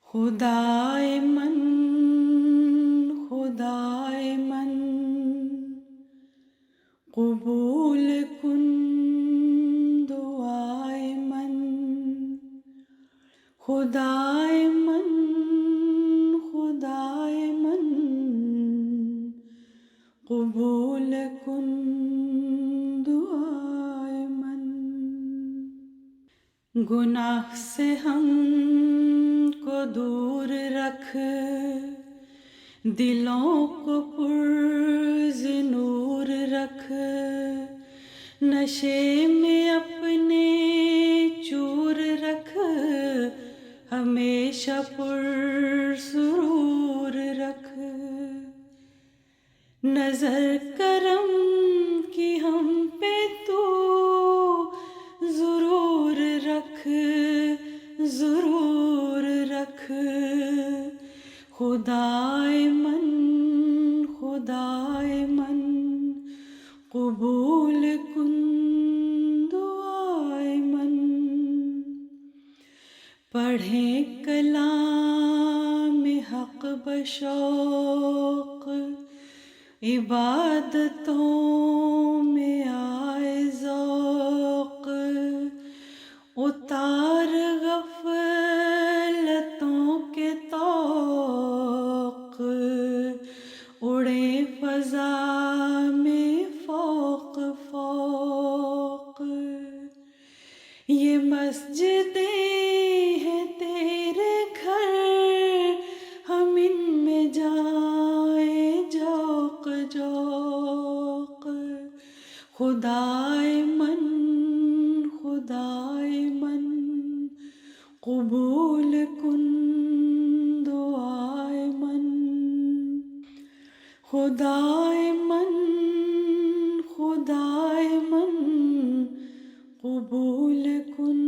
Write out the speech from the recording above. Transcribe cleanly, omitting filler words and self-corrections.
خدائے من خدائے من قبول کن دعائے من خدائے من خدائے من قبول کن دعائے من گناہ سے ہم کو دور رکھ دلوں کو پرز نور رکھ نشے میں اپنے چور رکھ ہمیشہ پر سرور رکھ نظر کرم کی ہم پہ تو ضرور رکھ ضرور رکھ خدائے من خدائے من قبول کن دعائے من پڑھیں کلام حق بشوق عبادتوں میں آئے ذوق اتار غفلتوں کے طوق اڑے فضا میں فوق فوق یہ مسجدیں ہیں تیرے گھر ہم ان میں جائیں جوق جوق خدائے من خدائے من قبول کن دعائے من خدائے من خدائے من قبول کن